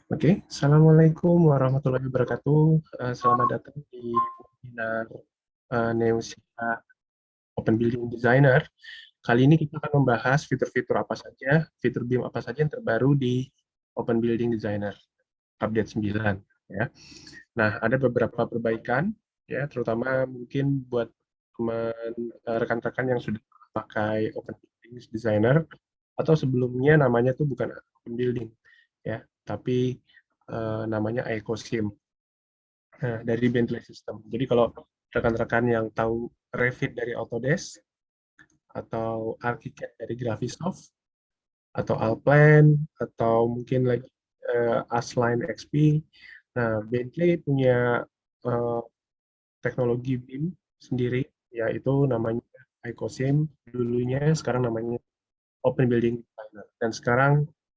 Oke, Assalamualaikum warahmatullahi wabarakatuh. Selamat datang di webinar Neusia Open Building Designer. Kali ini kita akan membahas fitur-fitur apa saja, fitur BIM apa saja yang terbaru di Open Building Designer update 9. Ya. Nah, ada beberapa perbaikan, ya, terutama mungkin buat teman rekan-rekan yang sudah pakai Open Building Designer atau sebelumnya namanya tuh bukan Open Building, ya, tapi namanya EcoSim. Nah, dari Bentley System. Jadi kalau rekan-rekan yang tahu Revit dari Autodesk atau Archicad dari Graphisoft atau Allplan atau mungkin lagi Asline XP. Nah, Bentley punya eh, teknologi BIM sendiri, yaitu namanya EcoSim dulunya, sekarang namanya Open Building Designer. Dan sekarang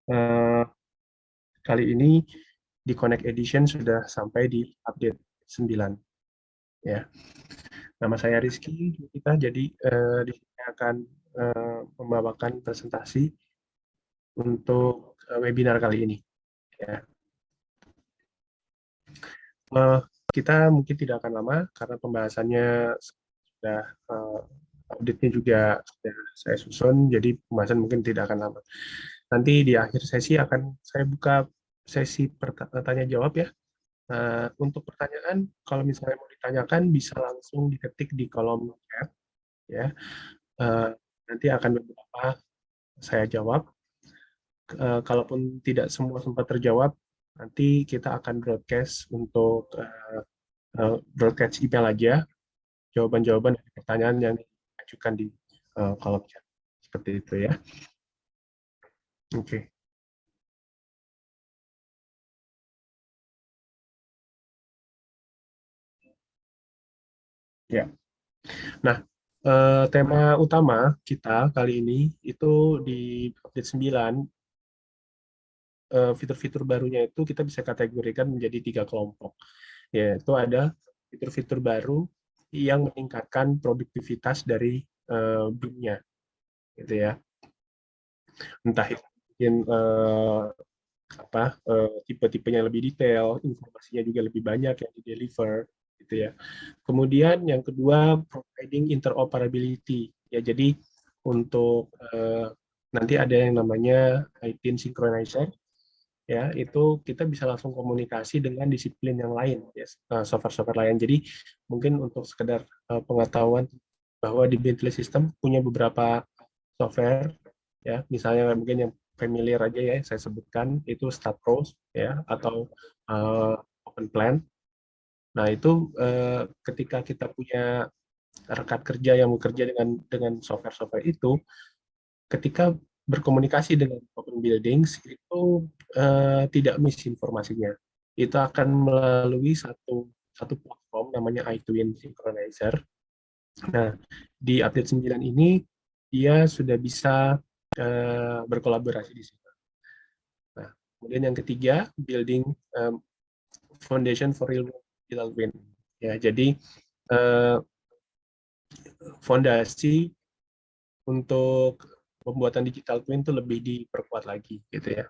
eh, kali ini di Connect Edition sudah sampai di update 9. Ya. Nama saya Rizky, kita jadi di sini akan membawakan presentasi untuk webinar kali ini. Ya. Eh, kita mungkin tidak akan lama karena pembahasannya sudah update-nya juga sudah saya susun, jadi pembahasan mungkin tidak akan lama. Nanti di akhir sesi akan saya buka sesi tanya jawab ya. Untuk pertanyaan, kalau misalnya mau ditanyakan bisa langsung diketik di kolom chat ya. Eh, Nanti akan beberapa saya jawab. Kalaupun tidak semua sempat terjawab, nanti kita akan broadcast untuk broadcast email aja jawaban-jawaban dari pertanyaan yang diajukan di kolom chat. Seperti itu ya. Oke. Ya. Nah, tema utama kita kali ini itu di update 9, fitur-fitur barunya itu kita bisa kategorikan menjadi 3 kelompok. Yaitu ada fitur-fitur baru yang meningkatkan produktivitas dari BIM-nya, gitu ya. Entah itu mungkin tipe-tipenya lebih detail, informasinya juga lebih banyak yang di-deliver, gitu ya. Kemudian yang kedua, providing interoperability. Ya, jadi untuk nanti ada yang namanya ITIN Synchronizer, ya itu kita bisa langsung komunikasi dengan disiplin yang lain, ya, software-software lain. Jadi mungkin untuk sekedar pengetahuan bahwa di Bentley System punya beberapa software, ya misalnya mungkin yang familiar aja ya saya sebutkan itu StatPros ya atau Open Plan. Nah itu ketika kita punya rekan kerja yang bekerja dengan software-software itu, ketika berkomunikasi dengan Open Buildings itu tidak miss informasinya. Itu akan melalui satu satu platform namanya iTwin Synchronizer. Nah, di update 9 ini dia sudah bisa berkolaborasi di situ. Nah, kemudian yang ketiga, building foundation for real digital twin. Ya, jadi eh, fondasi untuk pembuatan digital twin itu lebih diperkuat lagi, gitu ya.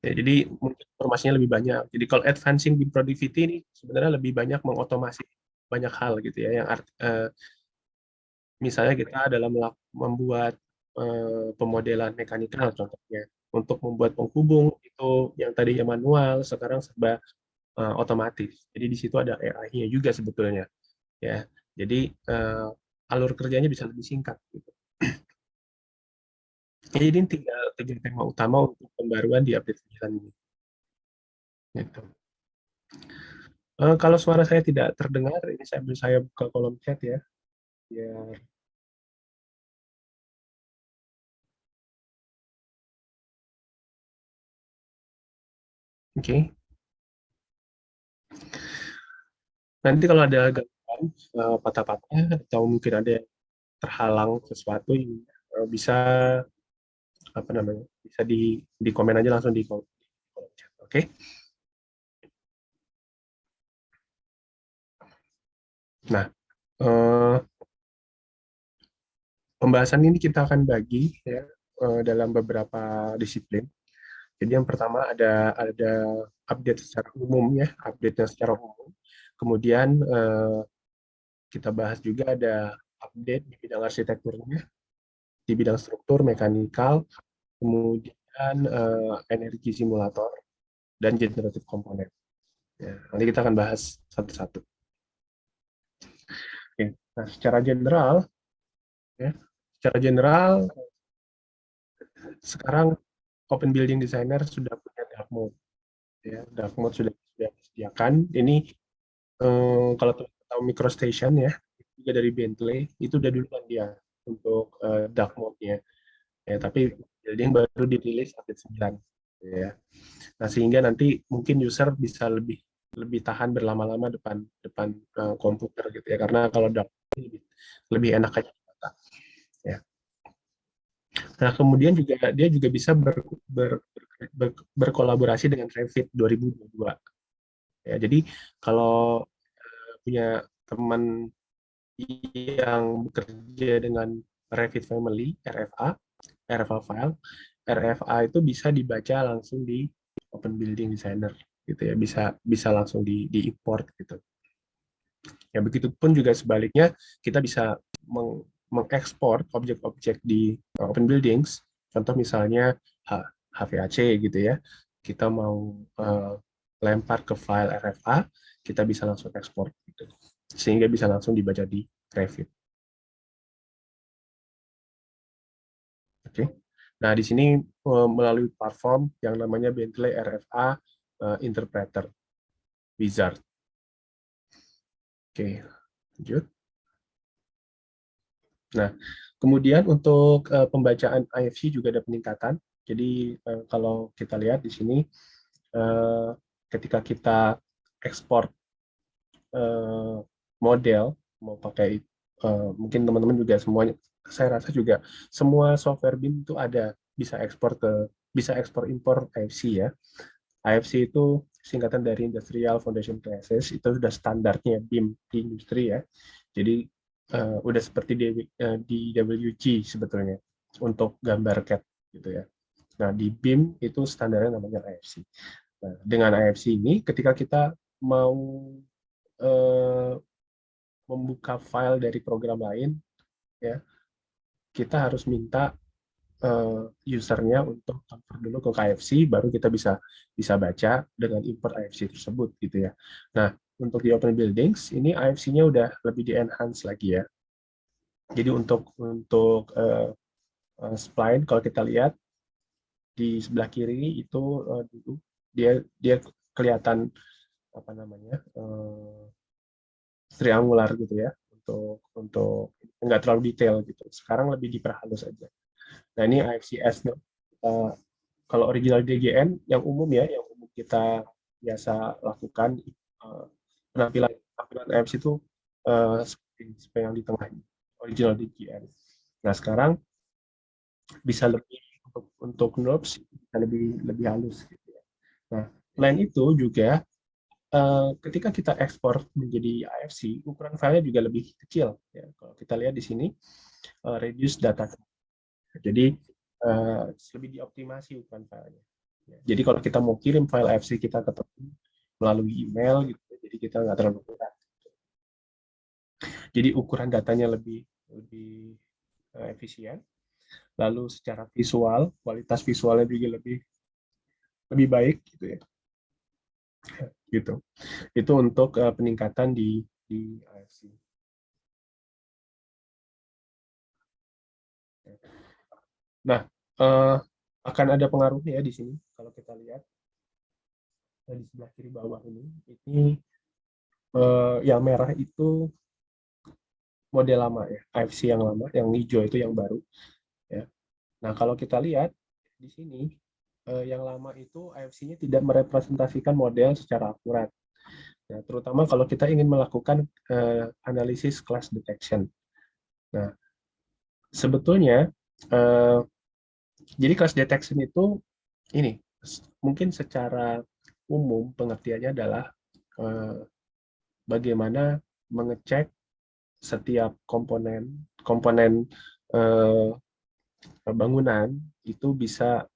Ya, jadi mungkin informasinya lebih banyak. Jadi kalau advancing BIM productivity ini sebenarnya lebih banyak mengotomasi banyak hal gitu ya. Yang misalnya kita dalam membuat pemodelan mekanikal contohnya, untuk membuat penghubung itu yang tadinya manual sekarang serba otomatis. Jadi di situ ada AI-nya juga sebetulnya ya. Jadi alur kerjanya bisa lebih singkat gitu. Jadi ini tiga tema utama untuk pembaruan di update 9 ini. Gitu. Kalau suara saya tidak terdengar, ini saya buka kolom chat ya. Biar, oke. Nanti kalau ada gangguan patah-patah atau mungkin ada yang terhalang sesuatu, bisa apa namanya? Bisa di komen aja langsung di kolom chat. Oke. Nah, eh, pembahasan ini kita akan bagi ya dalam beberapa disiplin. Jadi yang pertama ada update secara umum ya, update-nya secara umum. Kemudian kita bahas juga ada update di bidang arsitekturnya, di bidang struktur, mekanikal, kemudian energi simulator, dan generatif komponen. Ya, nanti kita akan bahas satu-satu. Oke. Nah, ya, secara general sekarang Open Building Designer sudah punya dark mode. Ya, dark mode sudah disediakan. Ini kalau teman-teman tahu MicroStation ya, juga dari Bentley, itu udah duluan dia untuk dark mode-nya. Ya, tapi building baru dirilis update 9. Ya. Nah, sehingga nanti mungkin user bisa lebih lebih tahan berlama-lama depan depan komputer gitu ya, karena kalau dark lebih enak aja. Ya. Nah, kemudian dia juga bisa berkolaborasi dengan Revit 2022. Ya, jadi kalau punya teman yang bekerja dengan Revit Family, RFA file, RFA itu bisa dibaca langsung di Open Building Designer gitu ya, bisa langsung import gitu. Ya, begitupun juga sebaliknya, kita bisa mengekspor objek-objek di Open Buildings, contoh misalnya HVAC gitu ya, kita mau lempar ke file RFA, kita bisa langsung ekspor gitu, sehingga bisa langsung dibaca di Revit. Oke. Nah, di sini melalui platform yang namanya Bentley RFA Interpreter Wizard. Oke, lanjut. Nah, kemudian untuk pembacaan IFC juga ada peningkatan. Jadi kalau kita lihat di sini, eh, ketika kita ekspor model, mau pakai mungkin teman-teman juga semuanya, saya rasa juga semua software BIM itu ada bisa ekspor impor IFC ya. IFC itu singkatan dari Industrial Foundation Classes, itu sudah standarnya BIM di industri ya. Jadi udah seperti di WG sebetulnya untuk gambar CAD gitu ya. Nah, di BIM itu standarnya namanya IFC. Nah, dengan IFC ini ketika kita mau eh, membuka file dari program lain ya, kita harus minta usernya untuk convert dulu ke KFC, baru kita bisa bisa baca dengan import IFC tersebut gitu ya. Nah, untuk di Open Buildings ini IFC-nya udah lebih di-enhance lagi ya. Jadi untuk spline, kalau kita lihat di sebelah kiri itu dulu dia dia kelihatan apa namanya triangular gitu ya, untuk nggak terlalu detail gitu. Sekarang lebih diperhalus aja. Nah, ini IFCS nih. Kalau original DGN yang umum ya, yang umum kita biasa lakukan, penampilan IFC itu seperti yang di tengah ini, original DGN. Nah, sekarang bisa lebih untuk knobs bisa lebih lebih halus gitu ya. Nah, selain itu juga ketika kita ekspor menjadi IFC, ukuran filenya juga lebih kecil ya. Kalau kita lihat di sini reduce data. Jadi lebih dioptimasi ukuran filenya. Ya, jadi kalau kita mau kirim file IFC kita ke teman melalui email gitu, jadi kita nggak terlalu berat. Jadi ukuran datanya lebih lebih efisien. Lalu secara visual, kualitas visualnya juga lebih lebih baik gitu ya. Gitu. Itu untuk peningkatan di IFC. Nah, akan ada pengaruhnya ya di sini kalau kita lihat di sebelah kiri bawah ini yang merah itu model lama ya, IFC yang lama, yang hijau itu yang baru ya. Nah, kalau kita lihat di sini yang lama itu IFC-nya tidak merepresentasikan model secara akurat. Ya, terutama kalau kita ingin melakukan analisis clash detection. Nah, sebetulnya jadi clash detection itu ini mungkin secara umum pengertiannya adalah bagaimana mengecek setiap komponen komponen bangunan itu bisa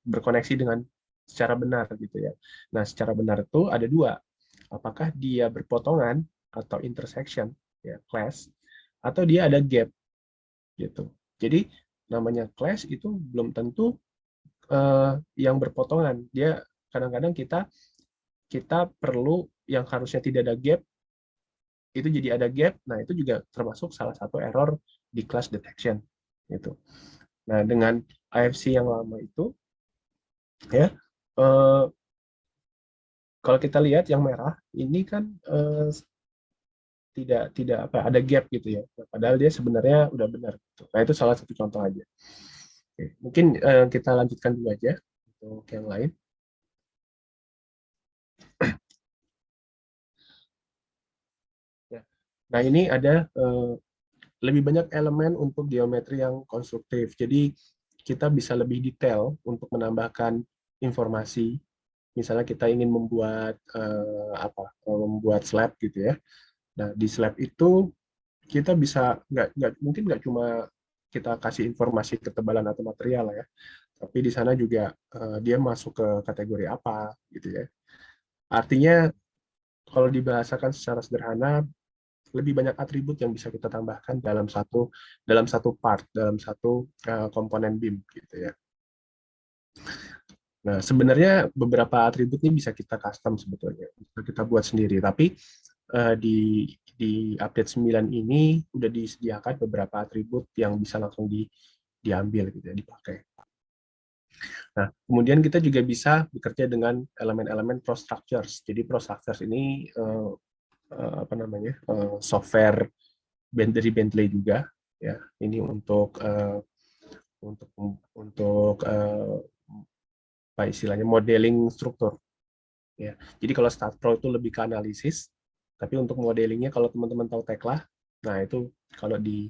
berkoneksi dengan secara benar gitu ya. Nah, secara benar itu ada dua. Apakah dia berpotongan atau intersection ya, clash, atau dia ada gap gitu. Jadi namanya clash itu belum tentu yang berpotongan. Dia kadang-kadang kita kita perlu yang harusnya tidak ada gap itu jadi ada gap. Nah, itu juga termasuk salah satu error di clash detection gitu. Nah, dengan AFC yang lama itu ya kalau kita lihat yang merah ini kan tidak apa ada gap gitu ya. Padahal dia sebenarnya udah benar gitu. Nah, itu salah satu contoh aja. Oke, mungkin kita lanjutkan dulu aja untuk yang lain. Ya. Nah, ini ada lebih banyak elemen untuk geometri yang konstruktif. Jadi kita bisa lebih detail untuk menambahkan informasi. Misalnya kita ingin membuat membuat slab gitu ya. Nah, di slab itu kita bisa mungkin nggak cuma kita kasih informasi ketebalan atau material ya, tapi di sana juga dia masuk ke kategori apa gitu ya. Artinya kalau dibahasakan secara sederhana, lebih banyak atribut yang bisa kita tambahkan dalam satu part, dalam satu komponen BIM gitu ya. Nah, sebenarnya beberapa atribut ini bisa kita custom sebetulnya, bisa kita buat sendiri. Tapi di update 9 ini udah disediakan beberapa atribut yang bisa langsung diambil gitu ya, dipakai. Nah, kemudian kita juga bisa bekerja dengan elemen-elemen pro structures. Jadi pro structures ini software dari Bentley juga ya. Ini untuk untuk apa istilahnya modeling struktur ya. Jadi kalau StatPro itu lebih ke analisis, tapi untuk modelingnya kalau teman-teman tahu Tekla, nah itu kalau di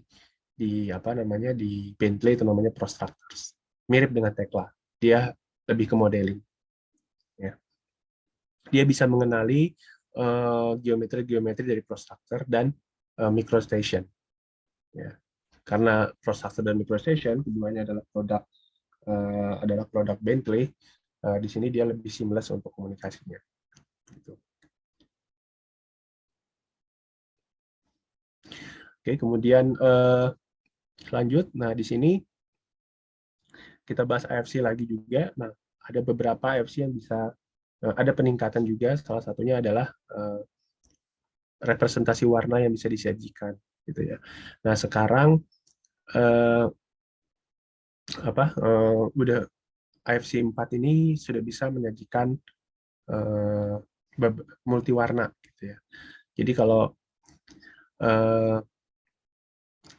apa namanya di Bentley itu namanya ProStructures. Mirip dengan Tekla. Dia lebih ke modeling ya. Dia bisa mengenali geometri-geometri dari ProStructure dan MicroStation ya. Karena ProStructure dan MicroStation keduanya adalah produk Bentley, di sini dia lebih seamless untuk komunikasinya. Gitu. Oke, kemudian lanjut. Nah, di sini kita bahas AFC lagi juga. Nah, ada beberapa AFC yang bisa ada peningkatan juga. Salah satunya adalah representasi warna yang bisa disajikan, gitu ya. Nah, sekarang udah AFC 4 ini sudah bisa menyajikan multi warna, gitu ya. Jadi kalau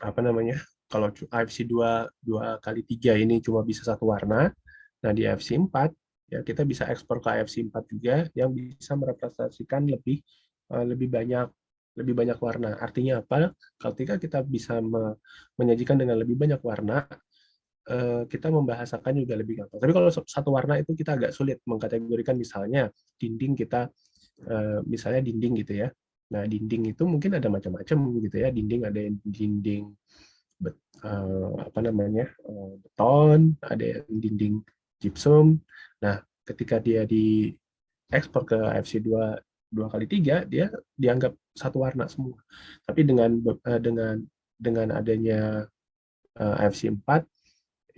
apa namanya kalau AFC 2x3 ini cuma bisa satu warna, nah di AFC 4 ya kita bisa ekspor ke AFC 4 juga yang bisa merepresentasikan lebih banyak warna. Artinya apa? Ketika kita bisa menyajikan dengan lebih banyak warna, kita membahasakan juga lebih gampang. Tapi kalau satu warna itu kita agak sulit mengkategorikan, misalnya dinding kita misalnya dinding gitu ya. Nah, dinding itu mungkin ada macam-macam gitu ya. Dinding ada yang dinding beton, ada yang dinding gypsum. Nah, ketika dia diekspor ke AFC 2x3, dia dianggap satu warna semua. Tapi dengan adanya AFC 4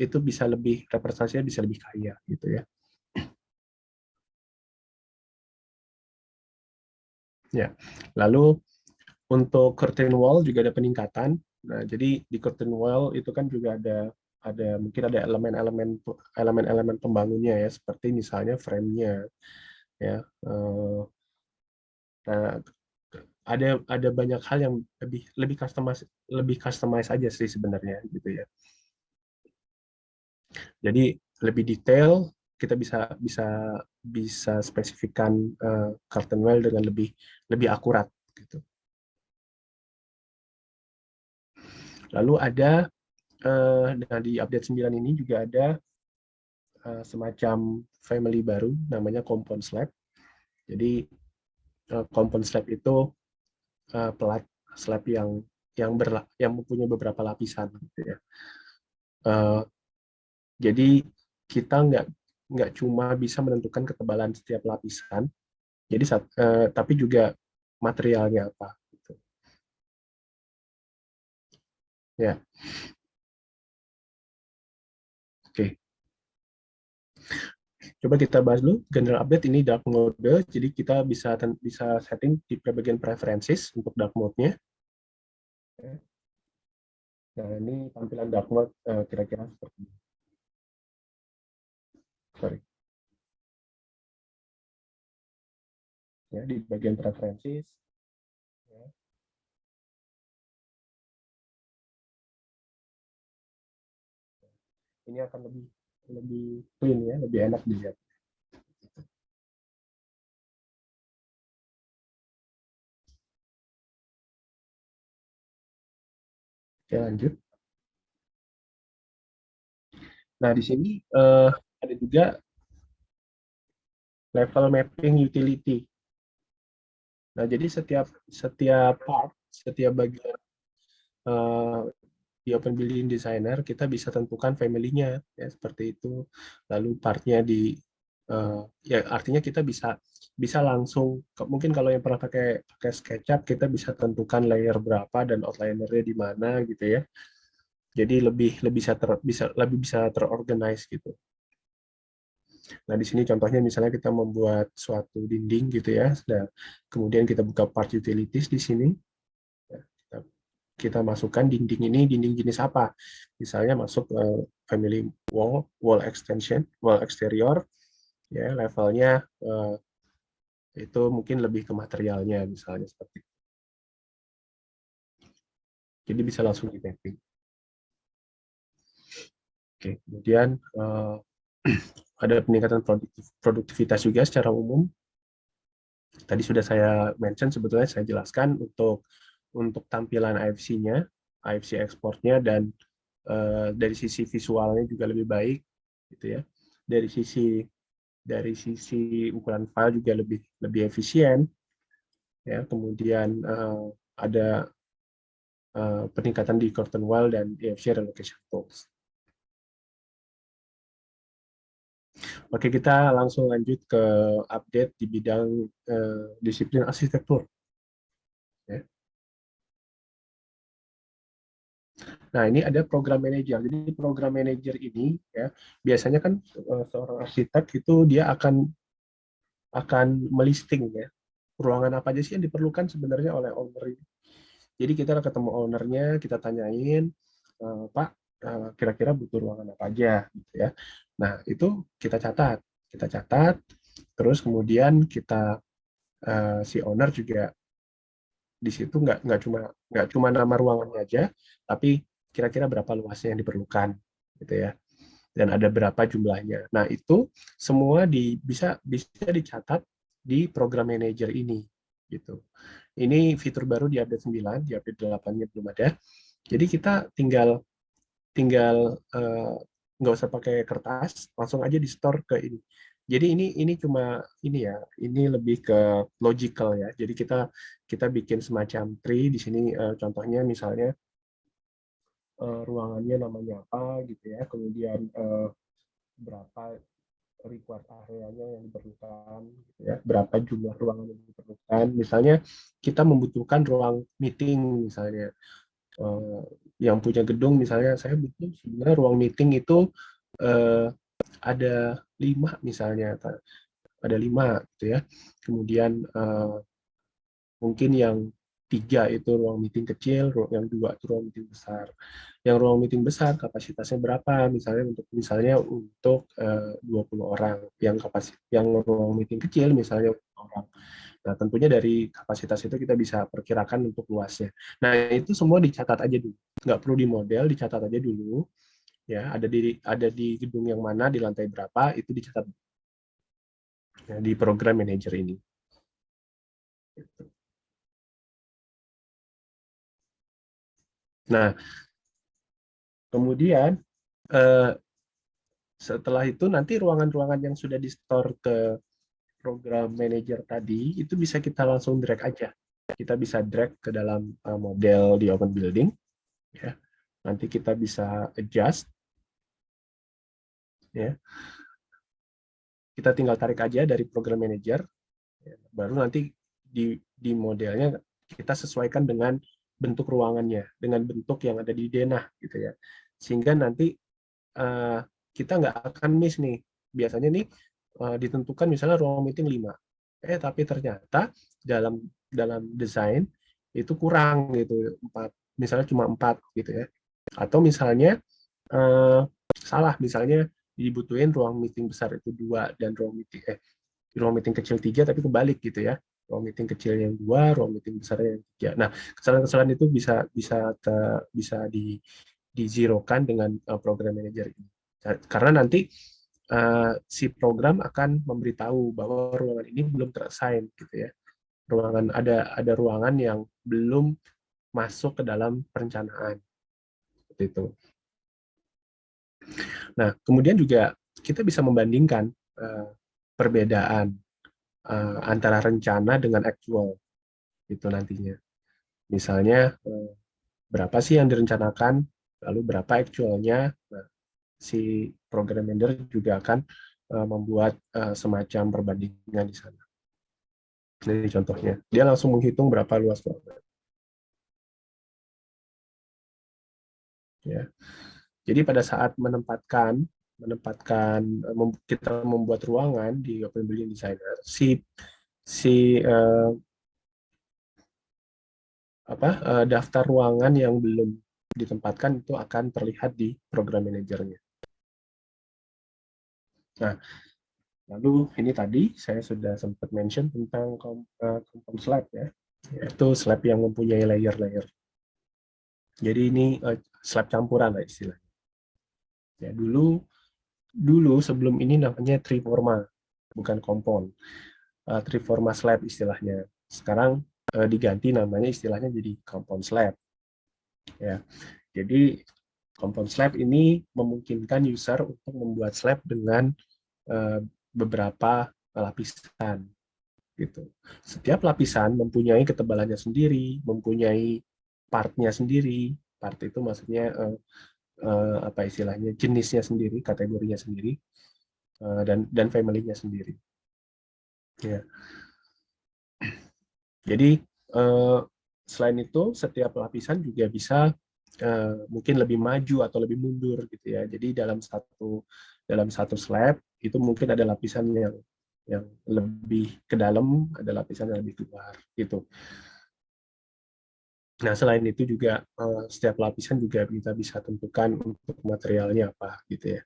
itu bisa lebih representasinya bisa lebih kaya gitu ya. Ya. Lalu untuk curtain wall juga ada peningkatan. Nah, jadi di curtain wall itu kan juga mungkin ada elemen-elemen pembangunnya ya, seperti misalnya frame-nya ya. Nah, ada banyak hal yang lebih customize aja sih sebenarnya gitu ya. Jadi lebih detail, kita bisa bisa bisa spesifikkan curtain wall dengan lebih akurat gitu. Lalu ada di update 9 ini juga ada semacam family baru namanya compound slab. Jadi compound slab itu pelat slab yang mempunyai beberapa lapisan gitu ya. Jadi kita nggak cuma bisa menentukan ketebalan setiap lapisan, jadi tapi juga materialnya apa. Gitu. Ya, oke. Coba kita bahas dulu general update ini dark mode. Jadi kita bisa setting di bagian preferences untuk dark mode-nya. Nah, ini tampilan dark mode kira-kira seperti ini. Sorry. Ya, di bagian preferences. Ya. Ini akan lebih lebih clean ya, lebih enak dilihat. Oke, lanjut. Nah, di sini ada juga level mapping utility. Nah, jadi setiap setiap part, setiap bagian eh, di Open Building Designer kita bisa tentukan family-nya ya seperti itu. Lalu partnya di ya artinya kita bisa bisa langsung mungkin kalau yang pernah pakai pakai SketchUp kita bisa tentukan layer berapa dan outliner-nya di mana gitu ya. Jadi lebih bisa terorganize gitu. Nah, di sini contohnya misalnya kita membuat suatu dinding gitu ya. Dan kemudian kita buka part utilities di sini. Ya, kita masukkan dinding ini dinding jenis apa. Misalnya masuk family wall extension, wall exterior, ya levelnya itu mungkin lebih ke materialnya misalnya seperti itu. Jadi bisa langsung di mapping. Oke, kemudian ada peningkatan produktivitas juga secara umum. Tadi sudah saya mention sebetulnya saya jelaskan untuk tampilan AFC-nya, AFC ekspornya dan dari sisi visualnya juga lebih baik gitu ya. Dari sisi ukuran file juga lebih lebih efisien ya. Kemudian ada peningkatan di curtain wall dan EFC relocation tools. Oke, kita langsung lanjut ke update di bidang disiplin arsitektur. Ya. Nah, ini ada program manager. Jadi program manager ini ya biasanya kan seorang arsitek itu dia akan melisting ya ruangan apa aja sih yang diperlukan sebenarnya oleh owner ini. Jadi kita ketemu ownernya, kita tanyain, Pak, kira-kira butuh ruangan apa aja gitu ya. Nah, itu kita catat, terus kemudian kita si owner juga di situ nggak cuma nama ruangannya aja, tapi kira-kira berapa luasnya yang diperlukan gitu ya, dan ada berapa jumlahnya. Nah, itu semua bisa bisa dicatat di program manager ini gitu. Ini fitur baru di update 9, di update 8-nya belum ada. Jadi kita tinggal tinggal nggak usah pakai kertas, langsung aja di store ke ini. Jadi ini cuma ini ya, ini lebih ke logical ya. Jadi kita kita bikin semacam tree di sini contohnya misalnya ruangannya namanya apa gitu ya, kemudian berapa required areanya yang diperlukan gitu ya, berapa jumlah ruangan yang diperlukan. Misalnya kita membutuhkan ruang meeting misalnya yang punya gedung misalnya saya butuh sebenarnya ruang meeting itu eh, ada 5 misalnya, ada 5 gitu ya. Kemudian mungkin yang 3 itu ruang meeting kecil, yang 2 itu ruang meeting besar. Yang ruang meeting besar kapasitasnya berapa? Misalnya untuk 20 orang. Yang ruang meeting kecil misalnya orang. Nah, tentunya dari kapasitas itu kita bisa perkirakan untuk luasnya. Nah, itu semua dicatat aja dulu. Nggak perlu dimodel, dicatat aja dulu. Ya, ada di gedung yang mana, di lantai berapa, itu dicatat ya, di program manager ini. Nah, kemudian eh, setelah itu nanti ruangan-ruangan yang sudah di-store ke program manager tadi, itu bisa kita langsung drag aja. Kita bisa drag ke dalam model di Open Building. Ya. Nanti kita bisa adjust. Ya. kita tinggal tarik aja dari program manager, baru nanti di modelnya kita sesuaikan dengan bentuk ruangannya, dengan bentuk yang ada di denah gitu ya. Sehingga nanti kita nggak akan miss nih. Biasanya nih ditentukan misalnya ruang meeting 5. Tapi ternyata dalam dalam desain itu kurang gitu, 4. Misalnya cuma 4 gitu ya. Atau misalnya salah, misalnya dibutuhin ruang meeting besar itu 2 dan ruang meeting kecil 3 tapi kebalik gitu ya. Ruang meeting kecil yang 2, ruang meeting besar yang 3. Nah, kesalahan-kesalahan itu bisa di zero-kan dengan program manager ini. Karena nanti si program akan memberitahu bahwa ruangan ini belum terassign gitu ya. Ada ruangan yang belum masuk ke dalam perencanaan. Seperti itu. Nah, kemudian juga kita bisa membandingkan perbedaan antara rencana dengan actual itu nantinya. Misalnya berapa sih yang direncanakan, lalu berapa actualnya. Nah, si program manager juga akan membuat semacam perbandingan di sana. Ini contohnya, dia langsung menghitung berapa luas ruangan. Ya. Jadi pada saat kita membuat ruangan di Open Building Designer, daftar ruangan yang belum ditempatkan itu akan terlihat di program manajernya. Nah, lalu ini tadi saya sudah sempat mention tentang compound slab ya, yaitu slab yang mempunyai layer-layer. Jadi ini slab campuran lah istilahnya. Ya, dulu sebelum ini namanya triforma, bukan compound. Triforma slab istilahnya. Sekarang diganti namanya istilahnya jadi compound slab. Ya. Jadi compound slab ini memungkinkan user untuk membuat slab dengan beberapa lapisan gitu. Setiap lapisan mempunyai ketebalannya sendiri, mempunyai partnya sendiri. Part itu maksudnya apa istilahnya, jenisnya sendiri, kategorinya sendiri, dan family-nya sendiri. Ya. Jadi selain itu setiap lapisan juga bisa mungkin lebih maju atau lebih mundur gitu ya. Jadi dalam satu slab itu mungkin ada lapisan yang lebih ke dalam, ada lapisan yang lebih keluar gitu. Nah, selain itu juga setiap lapisan juga kita bisa tentukan untuk materialnya apa gitu ya.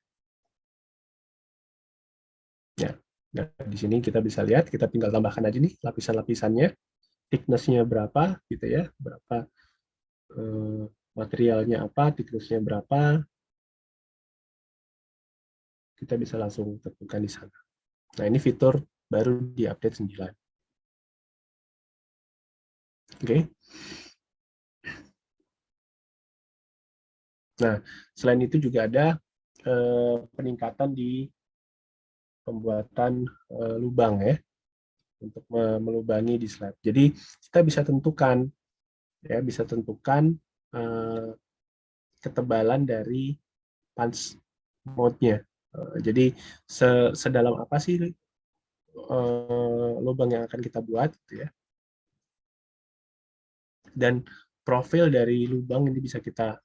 Ya. Nah, di sini kita bisa lihat, kita tinggal tambahkan aja nih lapisan-lapisannya, thickness-nya berapa gitu ya, berapa materialnya apa, thickness-nya berapa, kita bisa langsung tentukan di sana. Nah, ini fitur baru di update 9. Oke. Nah, selain itu juga ada peningkatan di pembuatan lubang ya, untuk melubangi di slab. Jadi kita bisa tentukan ketebalan dari punch mode-nya. Jadi sedalam apa sih lubang yang akan kita buat gitu ya. Dan profil dari lubang ini bisa kita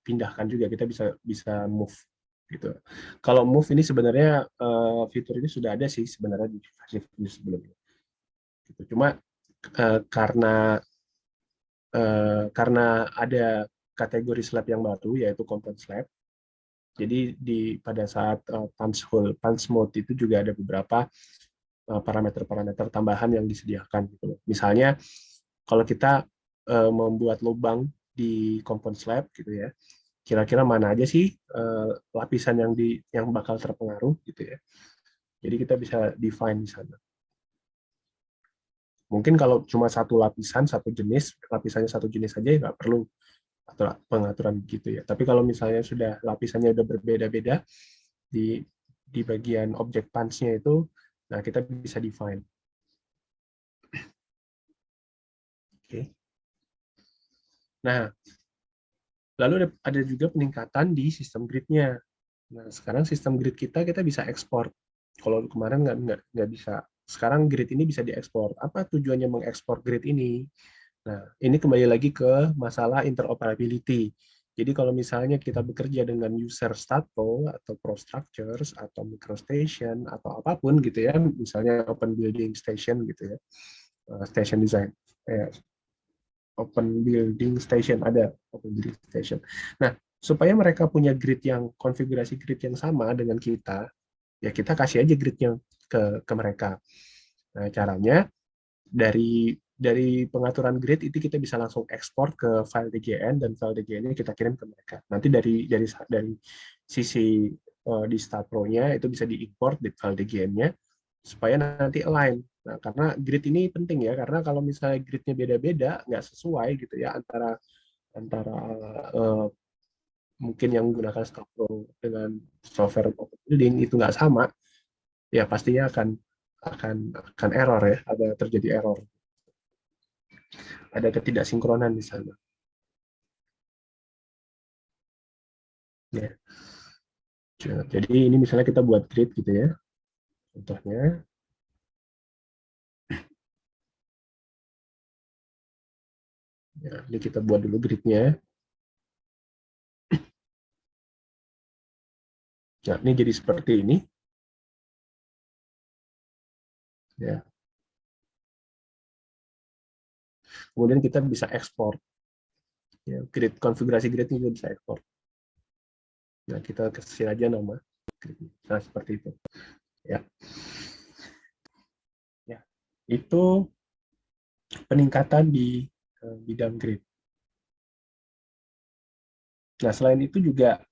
pindahkan juga, kita bisa move gitu. Kalau move ini sebenarnya fitur ini sudah ada sih sebenarnya di versi sebelumnya. Gitu. Cuma karena ada kategori slab yang baru yaitu compound slab. Jadi pada saat punch mode itu juga ada beberapa parameter-parameter tambahan yang disediakan gitu loh. Misalnya kalau kita membuat lubang di compound slab gitu ya, kira-kira mana aja sih lapisan yang bakal terpengaruh gitu ya. Jadi kita bisa define di sana. Mungkin kalau cuma satu lapisan, lapisannya satu jenis aja ya nggak perlu pengaturan gitu ya. Tapi kalau misalnya sudah lapisannya udah berbeda-beda di bagian objek punch-nya itu, nah kita bisa define. Oke. Nah, lalu ada juga peningkatan di sistem grid-nya. Nah, sekarang sistem grid kita bisa ekspor. Kalau kemarin nggak bisa. Sekarang grid ini bisa diekspor. Apa tujuannya mengekspor grid ini? Nah, ini kembali lagi ke masalah interoperability. Jadi kalau misalnya kita bekerja dengan user Statpro atau Pro Structures atau MicroStation atau apapun gitu ya, misalnya Open Building Station gitu ya, Station Design, Open Building Station ada Open Building Station. Nah, supaya mereka punya grid yang konfigurasi grid yang sama dengan kita, ya kita kasih aja gridnya ke mereka. Nah, caranya dari pengaturan grid itu kita bisa langsung ekspor ke file DGN dan file DGN-nya kita kirim ke mereka. Nanti dari sisi di StatPro-nya itu bisa diimport di file DGN-nya supaya nanti align. Nah, karena grid ini penting ya, karena kalau misalnya gridnya beda-beda, nggak sesuai gitu ya antara antara uh, mungkin yang menggunakan StatPro dengan software open building itu nggak sama, ya pastinya akan akan error ya, ada terjadi error, ada ketidaksinkronan di sana. Ya. Jadi ini misalnya kita buat grid gitu ya, contohnya. Ya, ini kita buat dulu gridnya. Nah, ini jadi seperti ini. Ya. Kemudian kita bisa ekspor. Ya, grid, konfigurasi grid ini juga bisa ekspor. Nah, kita kasih aja nama. Nah, seperti itu. Ya. Ya. Itu peningkatan di bidang grid. Nah, selain itu juga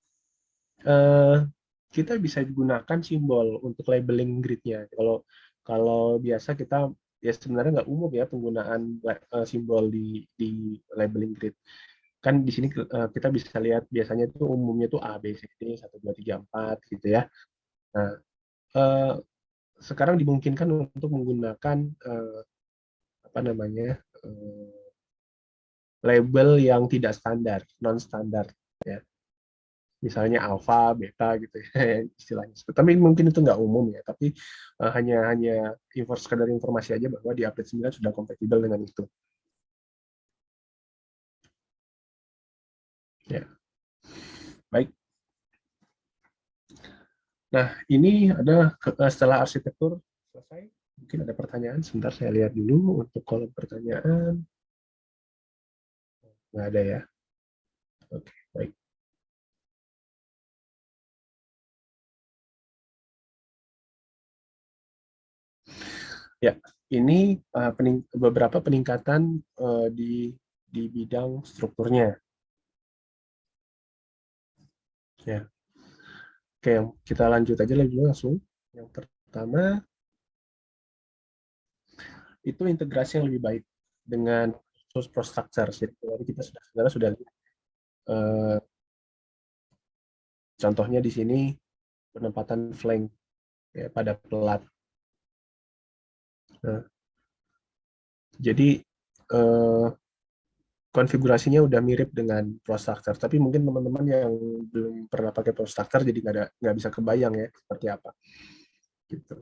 eh, kita bisa gunakan simbol untuk labeling gridnya. Kalau kalau biasa kita ya sebenarnya nggak umum ya penggunaan simbol di labeling grid. Kan di sini kita bisa lihat biasanya itu umumnya itu A, B, C, D, 1, 2, 3, 4 gitu ya. Nah, eh, sekarang dimungkinkan untuk menggunakan apa namanya label yang tidak standar, non standar ya. Misalnya alfa, beta gitu ya istilahnya. Tapi mungkin itu nggak umum ya, tapi hanya hanya sekedar informasi aja bahwa di update 9 sudah kompatibel dengan itu. Ya, baik. Nah, ini ada setelah arsitektur selesai. Mungkin ada pertanyaan. Sebentar saya lihat dulu untuk kolom pertanyaan. Nggak ada ya. Oke, baik. Ya, ini beberapa peningkatan di bidang strukturnya. Ya, oke, kita lanjut aja lagi langsung. Yang pertama itu integrasi yang lebih baik dengan source pro structure. Jadi kita sudah lihat contohnya di sini penempatan flank ya, pada pelat. Nah, jadi eh, konfigurasinya udah mirip dengan ProStructure, tapi mungkin teman-teman yang belum pernah pakai ProStructure jadi nggak bisa kebayang ya seperti apa. Gitu.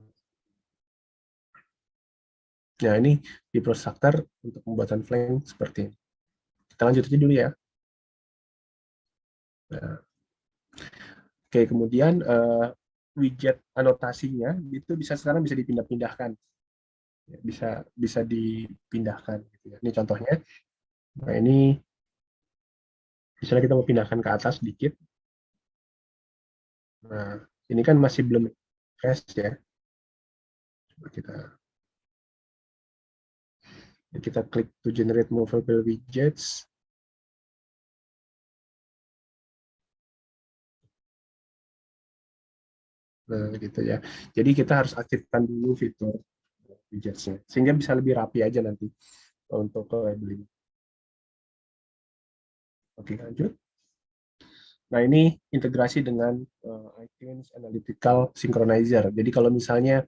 Nah ini di ProStructure untuk pembuatan flank seperti ini. Kita lanjut aja dulu ya. Nah, oke, kemudian widget anotasinya itu sekarang bisa dipindah-pindahkan, ya, bisa dipindahkan. Gitu ya. Ini contohnya. Nah ini misalnya kita mau pindahkan ke atas sedikit. Nah ini kan masih belum fresh ya. Coba kita klik to generate movable widgets. Nah gitu ya. Jadi kita harus aktifkan dulu fitur widgetsnya sehingga bisa lebih rapi aja nanti untuk labeling. Oke lanjut. Nah, ini integrasi dengan iTunes Analytical Synchronizer. Jadi kalau misalnya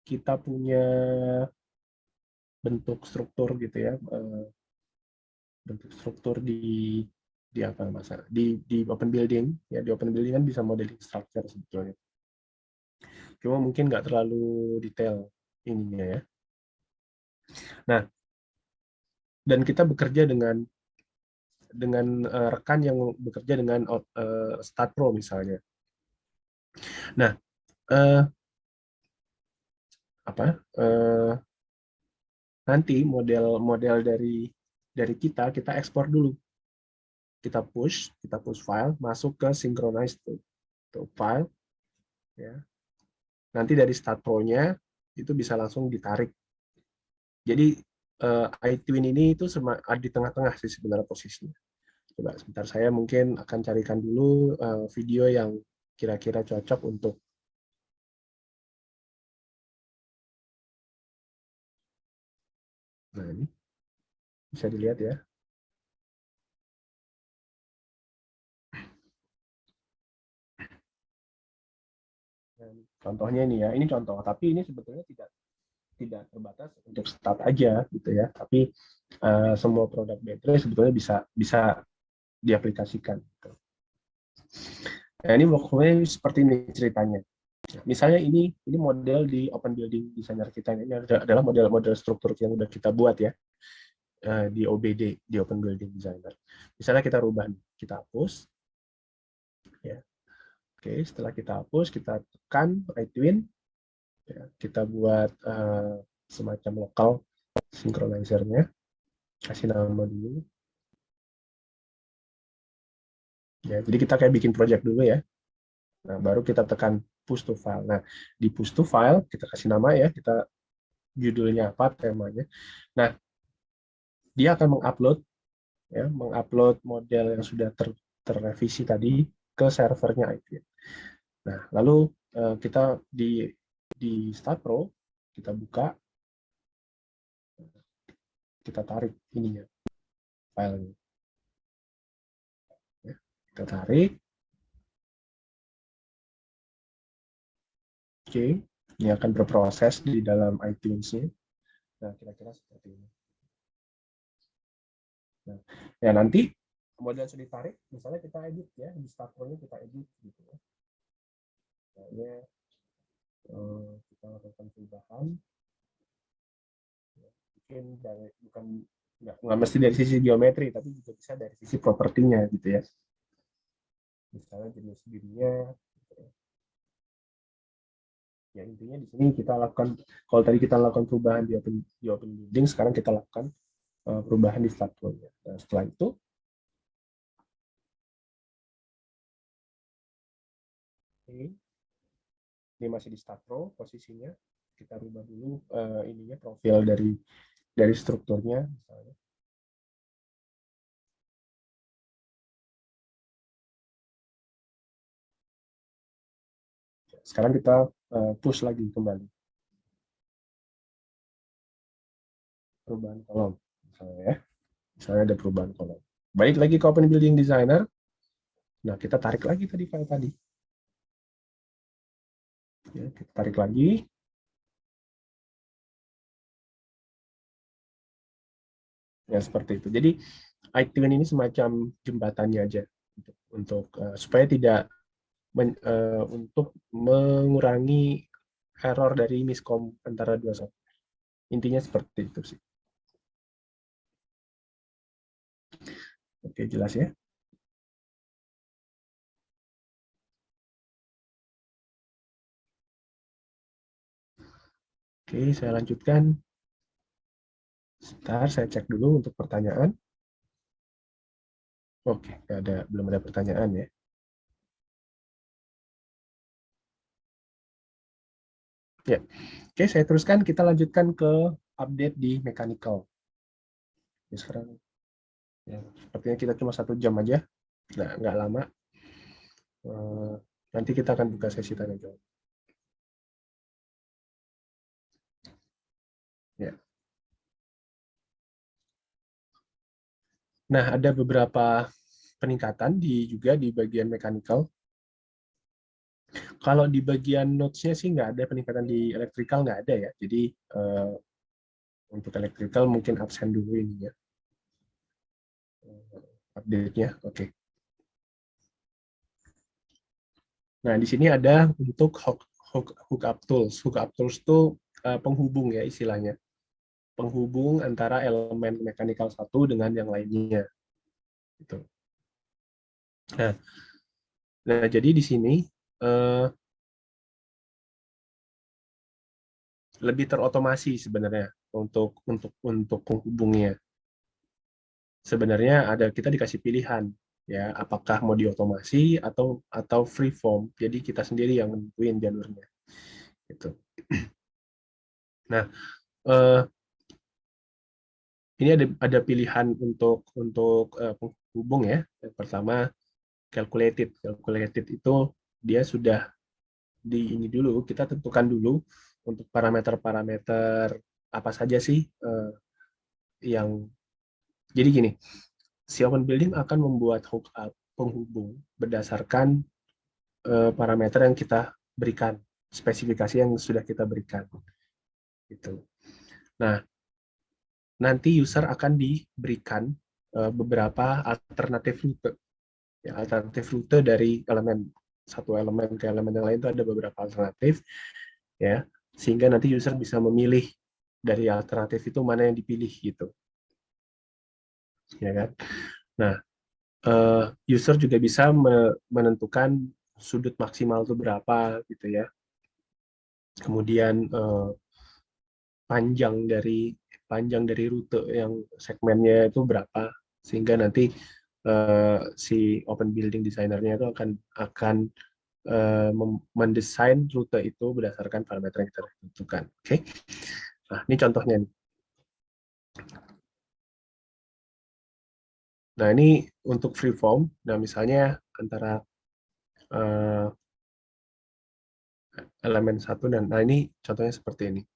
kita punya bentuk struktur gitu ya, bentuk struktur di apa di open building ya, di open building kan bisa modeling structure sebetulnya. Cuma mungkin nggak terlalu detail ininya ya. Nah, dan kita bekerja dengan rekan yang bekerja dengan Stat Pro misalnya. Nah, uh, apa? Nanti model dari kita ekspor dulu. Kita push file masuk ke synchronize to file ya. Nanti dari Stat Pro-nya itu bisa langsung ditarik. Jadi iTwin ini itu di tengah-tengah sih sebenarnya posisinya. Coba sebentar, saya mungkin akan carikan dulu video yang kira-kira cocok untuk. Nah, ini bisa dilihat ya. Dan contohnya ini ya, ini contoh, tapi ini sebetulnya tidak terbatas untuk start aja gitu ya, tapi semua produk baterai sebetulnya bisa diaplikasikan. Gitu. Nah, ini workflow-nya seperti ini ceritanya. Misalnya ini model di Open Building Designer kita, ini adalah model-model struktur yang udah kita buat ya di OBD, di Open Building Designer. Misalnya kita rubah, kita hapus ya. Oke, setelah kita hapus, kita tekan iTwin ya, kita buat semacam lokal synchronizer-nya, kasih nama dulu ya. Jadi kita kayak bikin project dulu ya. Nah, baru kita tekan push to file. Nah, di push to file kita kasih nama ya, kita judulnya apa, temanya. Nah, dia akan mengupload ya, mengupload model yang sudah terrevisi tadi ke servernya iTwin. Nah, lalu kita di Start Pro kita buka, kita tarik ininya, filenya. Ya, kita tarik. Oke, ini akan berproses di dalam iTunes-nya. Nah, kira-kira seperti ini. Nah, ya nanti model sudah ditarik, misalnya kita edit ya, di Start Pro-nya kita edit gitu ya. Misalnya kita lakukan perubahan, mungkin bukan nggak mesti dari sisi geometri, tapi juga bisa dari sisi propertinya gitu ya. Misalnya jenis dirinya, gitu ya. Ya intinya di sini kita lakukan, kalau tadi kita lakukan perubahan di open building, sekarang kita lakukan perubahan di Start Pro-nya. Nah, setelah itu ini masih di Start Pro posisinya, kita rubah dulu ininya, profil dari strukturnya misalnya. Sekarang kita push lagi kembali perubahan kolom misalnya ya, misalnya ada perubahan kolom, balik lagi ke Open Building Designer. Nah, kita tarik lagi tadi file tadi ya, kita tarik lagi ya, seperti itu. Jadi iTwin ini semacam jembatannya aja untuk supaya tidak untuk mengurangi error dari miskom antara dua software. Intinya seperti itu sih. Oke, jelas ya. Oke, saya lanjutkan. Sebentar, saya cek dulu untuk pertanyaan. Oke, belum ada pertanyaan ya. Ya, oke, saya teruskan. Kita lanjutkan ke update di mechanical. Ya, sekarang ya, sepertinya kita cuma 1 jam aja, nggak lama. Nanti kita akan buka sesi tanya jawab. Ya. Nah, ada beberapa peningkatan juga di bagian mechanical. Kalau di bagian notes-nya sih nggak ada peningkatan, di electrical nggak ada ya. Jadi untuk electrical mungkin absen dulu ini ya. Update-nya, oke. Nah, di sini ada untuk hookup tools. Hookup tools itu penghubung ya istilahnya. Penghubung antara elemen mechanical satu dengan yang lainnya. Gitu. Nah, jadi di sini lebih terotomasi sebenarnya untuk penghubungnya. Sebenarnya kita dikasih pilihan ya, apakah mau diotomasi atau free form. Jadi kita sendiri yang nentuin jalurnya. Gitu. Nah, ini ada pilihan untuk penghubung ya. Yang pertama calculated. Calculated itu dia sudah ini dulu, kita tentukan dulu untuk parameter-parameter apa saja sih yang jadi gini, si Open Building akan membuat hookup penghubung berdasarkan parameter yang kita berikan, spesifikasi yang sudah kita berikan. Gitu. Nah, nanti user akan diberikan beberapa alternatif rute. Ya, alternatif rute dari satu elemen ke elemen yang lain itu ada beberapa alternatif, ya, sehingga nanti user bisa memilih dari alternatif itu mana yang dipilih gitu, ya kan? Nah, user juga bisa menentukan sudut maksimal itu berapa gitu ya. Kemudian panjang dari rute yang segmennya itu berapa, sehingga nanti si open building designernya itu akan mendesain rute itu berdasarkan parameter yang kita tentukan. Oke, nah ini contohnya nih. Nah ini untuk freeform. Nah misalnya antara elemen satu dan nah ini contohnya seperti ini.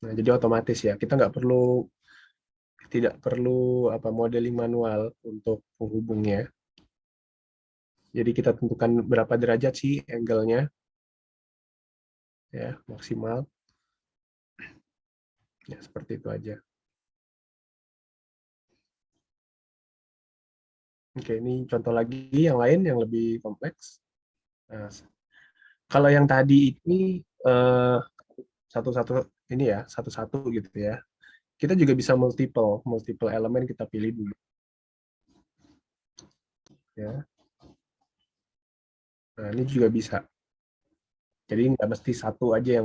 Nah jadi otomatis ya, kita tidak perlu modeling manual untuk penghubungnya. Jadi kita tentukan berapa derajat sih angle-nya, ya maksimal, ya seperti itu aja. Oke, ini contoh lagi yang lain yang lebih kompleks. Nah, kalau yang tadi ini eh, satu-satu ini ya, satu-satu gitu ya. Kita juga bisa multiple elemen kita pilih dulu ya. Nah, ini juga bisa. Jadi nggak mesti satu aja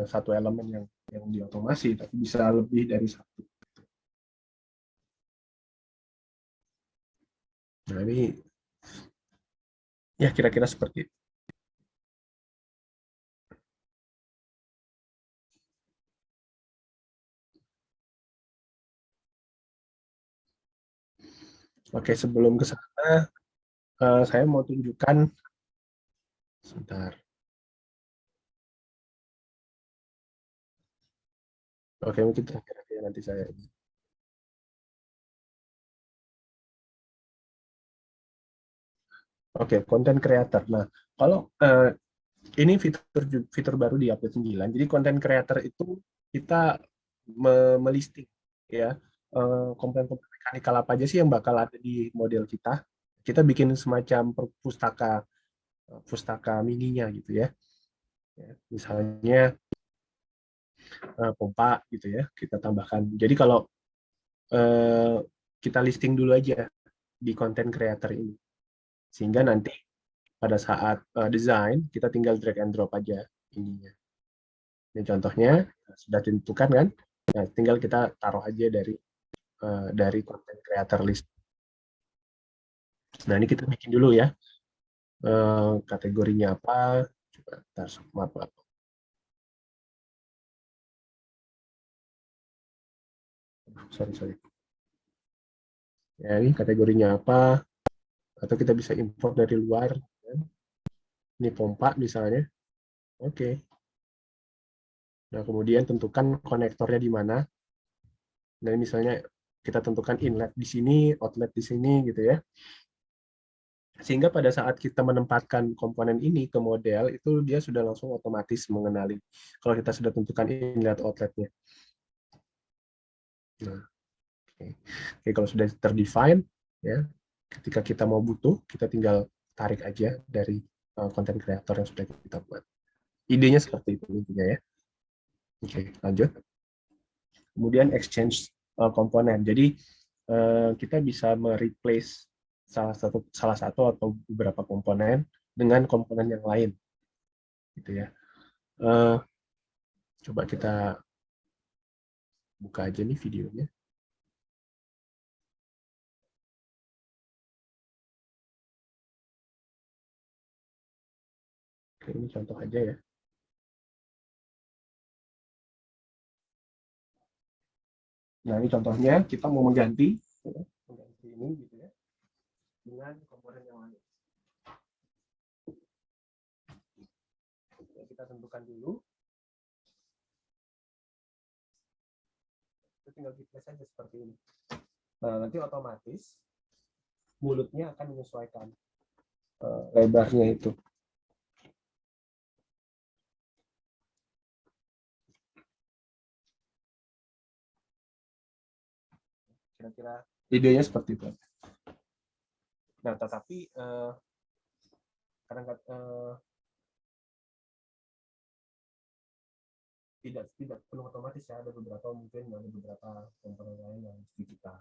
satu elemen yang diotomasi, tapi bisa lebih dari satu. Nah, ini ya kira-kira seperti itu. Oke, sebelum ke sana, saya mau tunjukkan sebentar. Oke, mungkin terakhir ya nanti saya. Oke, content creator. Nah, kalau ini fitur baru di update 9. Jadi content creator itu kita melisting ya komponen-komponen mekanikal apa aja sih yang bakal ada di model kita. Kita bikin semacam pustaka mininya gitu ya. Misalnya pompa gitu ya, kita tambahkan. Jadi kalau eh, kita listing dulu aja di content creator ini. Sehingga nanti pada saat desain kita tinggal drag and drop aja ininya. Ini contohnya sudah ditentukan kan? Nah, tinggal kita taruh aja dari content creator list. Nah, ini kita bikin dulu ya. Kategorinya apa? Coba tar, maaf, maaf. Sorry, sorry. Ya, ini kategorinya apa? Atau kita bisa import dari luar. Kan? Ini pompa misalnya. Oke. Nah, kemudian tentukan konektornya di mana. Nah, misalnya kita tentukan inlet di sini, outlet di sini gitu ya. Sehingga pada saat kita menempatkan komponen ini ke model, itu dia sudah langsung otomatis mengenali kalau kita sudah tentukan inlet outletnya. Nah, oke. Oke, kalau sudah terdefine, ya, ketika kita mau butuh, kita tinggal tarik aja dari konten kreator yang sudah kita buat. Idenya seperti itu intinya ya. Oke, lanjut. Kemudian exchange komponen. Jadi kita bisa mereplace salah satu atau beberapa komponen dengan komponen yang lain, gitu ya. Eh, Coba kita buka aja nih videonya. Oke, ini contoh aja ya. Nah, ini contohnya kita mau mengganti, ya, mengganti ini gitu ya, dengan komponen yang lain. Ya, kita tentukan dulu, kita tinggal klik saja seperti ini. Nah, nanti otomatis mulutnya akan menyesuaikan lebarnya itu. Kira-kira idenya seperti itu. Nah, tetapi kadang tidak penuh otomatis ya, ada beberapa komponen lain yang mesti kita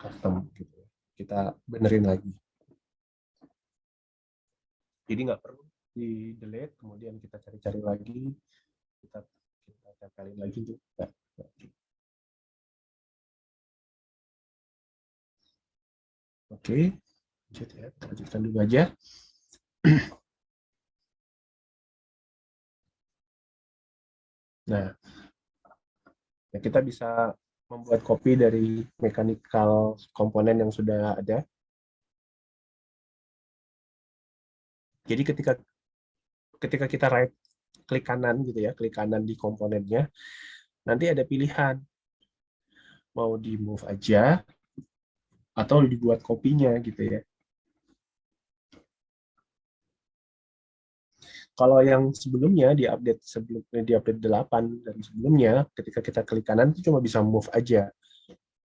custom gitu ya. Kita benerin lagi. Jadi nggak perlu di delete, kemudian kita cari-cari lagi, kita tempelin lagi juga. Oke, lanjut ya, kita lanjutkan dulu aja. Nah, ya kita bisa membuat copy dari mechanical komponen yang sudah ada. Jadi ketika ketika kita right klik kanan gitu ya, klik kanan di komponennya, nanti ada pilihan mau di move aja atau dibuat kopinya gitu ya. Kalau yang sebelumnya di update 8 dan sebelumnya ketika kita klik kanan itu cuma bisa move aja.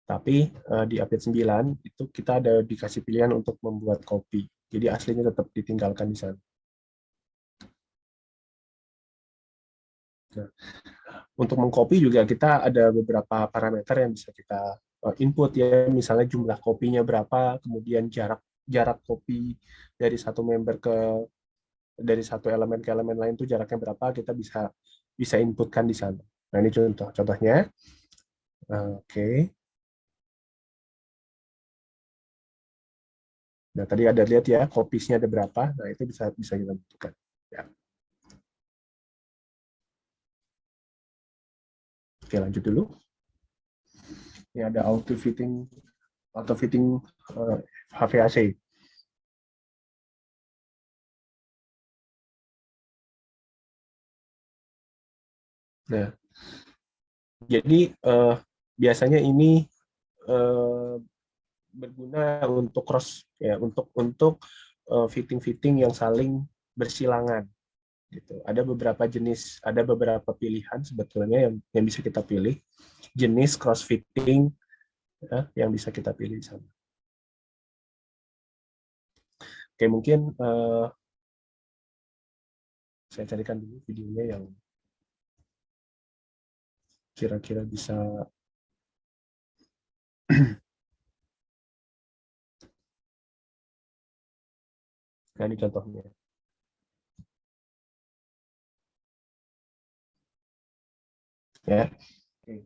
Tapi di update 9 itu kita ada dikasih pilihan untuk membuat copy. Jadi aslinya tetap ditinggalkan di sana. Nah, untuk mengcopy juga kita ada beberapa parameter yang bisa kita input ya, misalnya jumlah kopinya berapa, kemudian jarak jarak kopi dari satu member ke dari satu elemen ke elemen lain itu jaraknya berapa, kita bisa bisa inputkan di sana. Nah, ini contohnya. Oke. Nah, tadi ada lihat ya, kopisnya ada berapa. Nah, itu bisa bisa kita tentukan. Ya. Oke, lanjut dulu. Ini ada auto fitting HVAC. Nah, jadi biasanya ini eh, berguna untuk cross ya, untuk fitting-fitting yang saling bersilangan gitu. Ada beberapa pilihan sebetulnya yang bisa kita pilih. Jenis cross fitting ya, yang bisa kita pilih di sana. Oke, mungkin saya carikan dulu videonya yang kira-kira bisa. Nah, ini contohnya. Ya. Oke.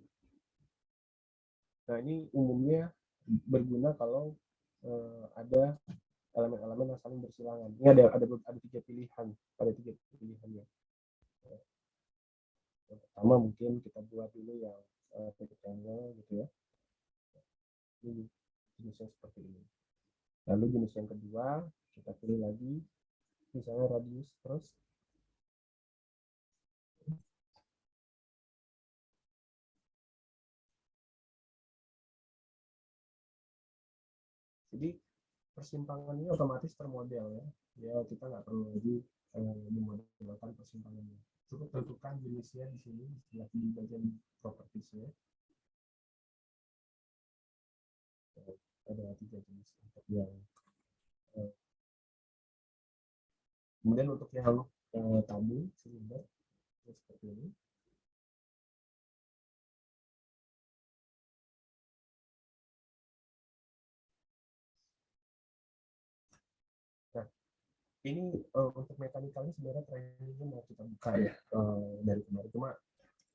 Nah, ini umumnya berguna kalau ada elemen-elemen yang saling bersilangan. Ini ada tiga pilihan, ya. Yang pertama mungkin kita buat dulu yang rectangle gitu ya. Ini jenisnya seperti ini. Lalu jenis yang kedua kita pilih lagi, misalnya radius terus. Jadi persimpangan ini otomatis termodel ya. Ya kita nggak perlu lagi memodelkan persimpangannya. Cukup tentukan jenisnya di sini, di bagian propertiesnya. Ada 3 jenis untuk yang kemudian untuk yang tabung silinder seperti ini. Nah, ini untuk mekanikalnya sebenarnya trainingnya mau kita buka ya dari kemarin, cuma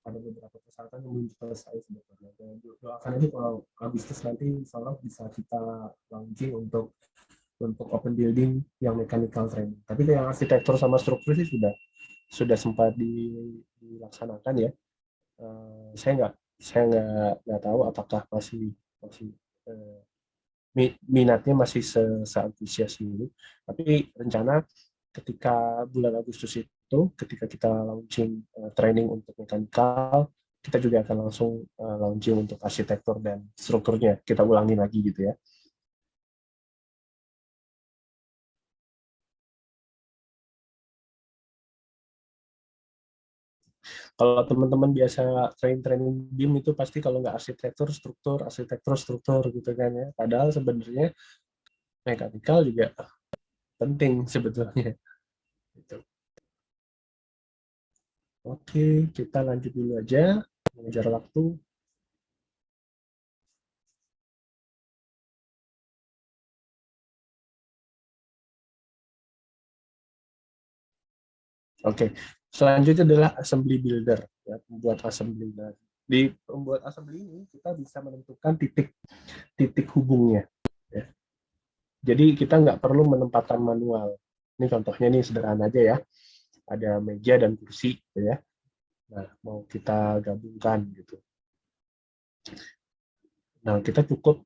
ada beberapa persyaratan yang belum selesai sebetulnya. Doakan aja kalau Agustus nanti insya Allah bisa kita launching untuk open building yang mechanical training. Tapi yang arsitektur sama struktur sih sudah sempat dilaksanakan ya. Saya nggak tahu apakah masih uh, minatnya masih seantusias ini. Tapi rencana ketika bulan Agustus itu, ketika kita launching training untuk mekanikal, kita juga akan langsung launching untuk arsitektur dan strukturnya. Kita ulangi lagi gitu ya. Kalau teman-teman biasa training BIM itu pasti kalau nggak arsitektur, struktur gitu kan ya. Padahal sebenarnya mekanikal juga penting sebetulnya. Gitu. Oke, kita lanjut dulu aja, mengejar waktu. Oke, selanjutnya adalah assembly builder, ya, membuat assembly. Nah, di membuat assembly ini kita bisa menentukan titik hubungnya. Ya. Jadi kita nggak perlu menempatkan manual. Ini contohnya nih sederhana aja ya, ada meja dan kursi, gitu ya. Nah, mau kita gabungkan gitu. Nah, kita cukup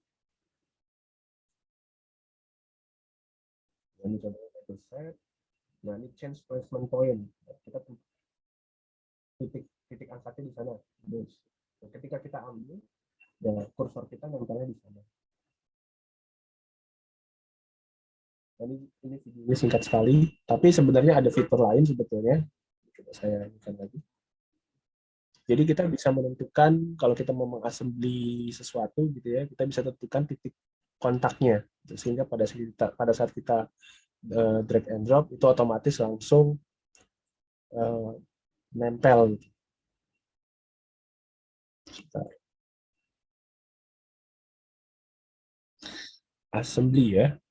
ini contohnya set. Nah, ini change placement point. Nah, kita titik titik angkatnya di sana. Terus, ketika kita ambil, ya kursor kita nempelnya di sana. Ini videonya singkat sekali, tapi sebenarnya ada fitur lain sebetulnya. Coba saya ingat lagi. Jadi kita bisa menentukan kalau kita mau mengassembly sesuatu gitu ya, kita bisa tentukan titik kontaknya, sehingga pada saat kita drag and drop itu otomatis langsung uh, nempel. Gitu. Assembly ya.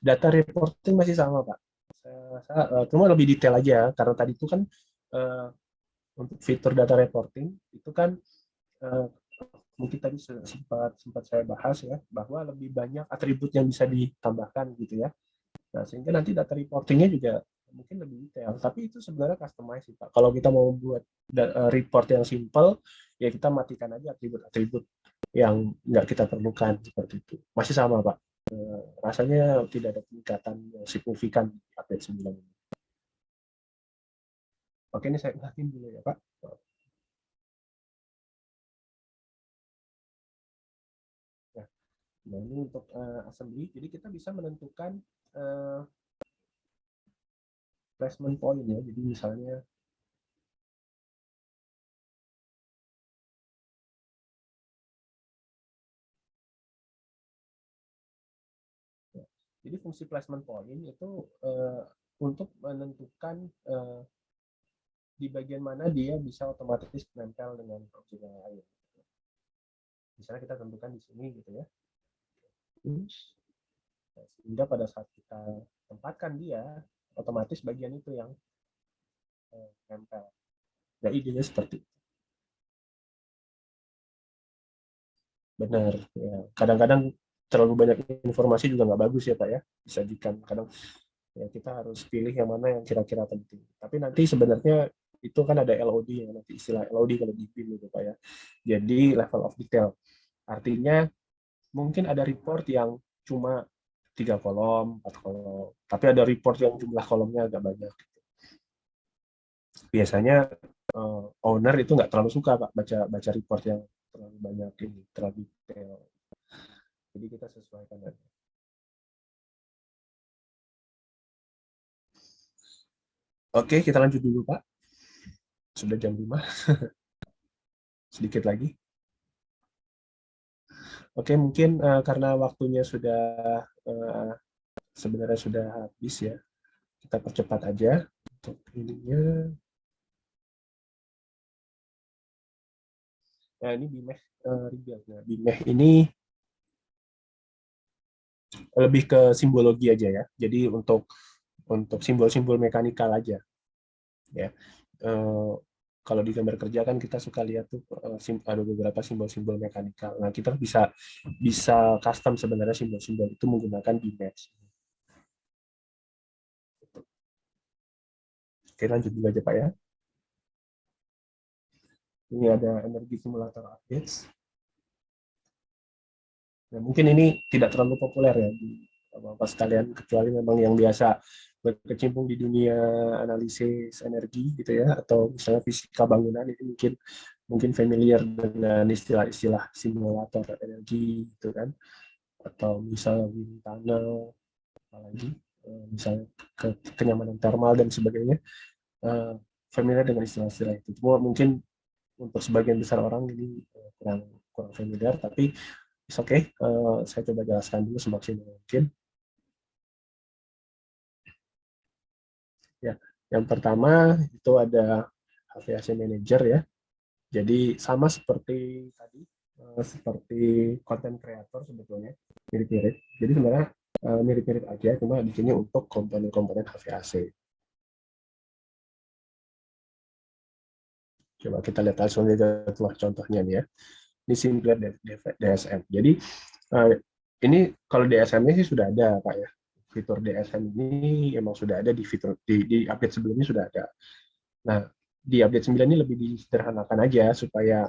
Data reporting masih sama Pak. Saya rasa cuma lebih detail aja karena tadi itu kan uh, untuk fitur data reporting itu kan uh, mungkin tadi sempat sempat saya bahas ya bahwa lebih banyak atribut yang bisa ditambahkan gitu ya. Nah, sehingga nanti data reportingnya juga mungkin lebih detail. Tapi itu sebenarnya customize sih Pak. Kalau kita mau buat report yang simple, ya kita matikan aja atribut-atribut yang nggak kita perlukan seperti itu. Masih sama Pak. Rasanya tidak ada peningkatan yang signifikan di update 9 ini. Oke, ini saya ulangin dulu ya Pak. Nah, nah ini untuk assembly. Jadi kita bisa menentukan uh, placement point ya. Jadi misalnya ya, jadi fungsi placement point itu untuk menentukan di bagian mana dia bisa otomatis nempel dengan objek yang lain. Misalnya kita tentukan di sini gitu ya. Sehingga pada saat kita tempatkan dia, otomatis bagian itu yang nempel. Nah, idenya seperti itu. Benar. Ya. Kadang-kadang terlalu banyak informasi juga nggak bagus ya Pak ya. Disajikan. Kadang ya kita harus pilih yang mana yang kira-kira penting. Tapi nanti sebenarnya itu kan ada LOD ya, nanti istilah LOD kalau di BIM itu Pak ya. Jadi level of detail. Artinya mungkin ada report yang cuma 3 kolom, 4 kolom, tapi ada report yang jumlah kolomnya agak banyak. Biasanya owner itu nggak terlalu suka Pak baca baca report yang terlalu banyak ini, terlalu detail. Jadi kita sesuaikan aja. Oke, kita lanjut dulu, Pak. Sudah jam 5, sedikit lagi. Oke, mungkin karena waktunya sudah eh, sebenarnya sudah habis ya, kita percepat aja untuk ininya. Nah, ini BIMEH rebuild. Nah, BIMEH ini lebih ke simbologi aja ya. Jadi untuk simbol-simbol mekanikal aja ya. Eh, kalau di gambar kerja kan kita suka lihat tuh ada beberapa simbol-simbol mekanikal. Nah, kita bisa bisa custom sebenarnya simbol-simbol itu menggunakan BIMEH. Oke, lanjut dulu aja Pak ya. Ini ada energi simulator updates. Nah, mungkin ini tidak terlalu populer ya di Bapak sekalian, kecuali memang yang biasa berkecimpung di dunia analisis energi gitu ya, atau misalnya fisika bangunan, itu mungkin mungkin familiar dengan istilah-istilah simulator energi gitu kan, atau misalnya wind tunnel, apalagi misalnya kenyamanan thermal dan sebagainya, familiar dengan istilah-istilah itu. Cuma mungkin untuk sebagian besar orang ini kurang kurang familiar, tapi oke, saya coba jelaskan dulu semaksimal mungkin. Ya, yang pertama itu ada HVAC Manager ya. Jadi sama seperti tadi, seperti content creator sebetulnya, mirip-mirip. Jadi sebenarnya mirip-mirip aja, cuma di sini untuk komponen-komponen HVAC. Coba kita lihat hasilnya setelah contohnya nih ya. Ini simpler DSM. Jadi ini kalau DSM ini sih sudah ada Pak ya. Fitur DSM ini emang sudah ada di fitur di update sebelumnya sudah ada. Nah, di update 9 ini lebih disederhanakan aja supaya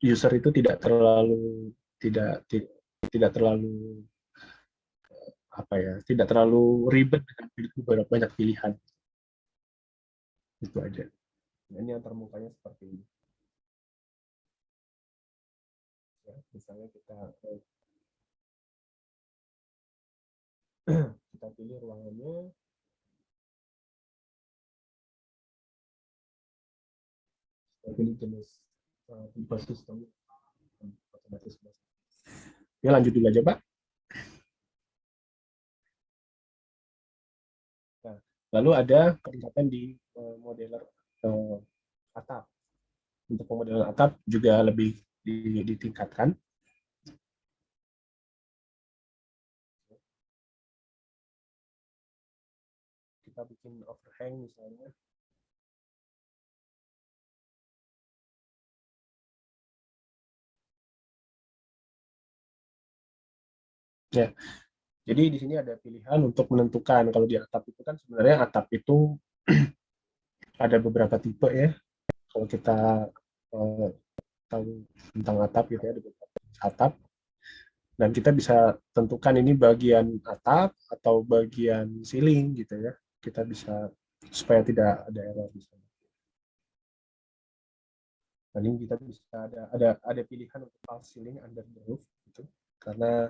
user itu tidak terlalu apa ya, tidak terlalu ribet dengan banyak pilihan. Itu aja. Nah, ini antar mukanya seperti ini. Ya, misalnya kita pilih ruangannya, kita pilih jenis tipe sistem otomatis. Ya, lanjut dulu aja Pak. Nah, lalu ada peningkatan di modeler atap. Untuk pemodelan atap juga lebih ditingkatkan. Kita bikin overhang misalnya. Ya, jadi di sini ada pilihan untuk menentukan kalau di atap itu kan sebenarnya atap itu ada beberapa tipe ya. Kalau kita eh, tahu tentang atap gitu ya, ada beberapa atap dan kita bisa tentukan ini bagian atap atau bagian ceiling gitu ya. Kita bisa supaya tidak ada error di sana. Dan ini kita bisa ada pilihan untuk false ceiling under the roof gitu. Karena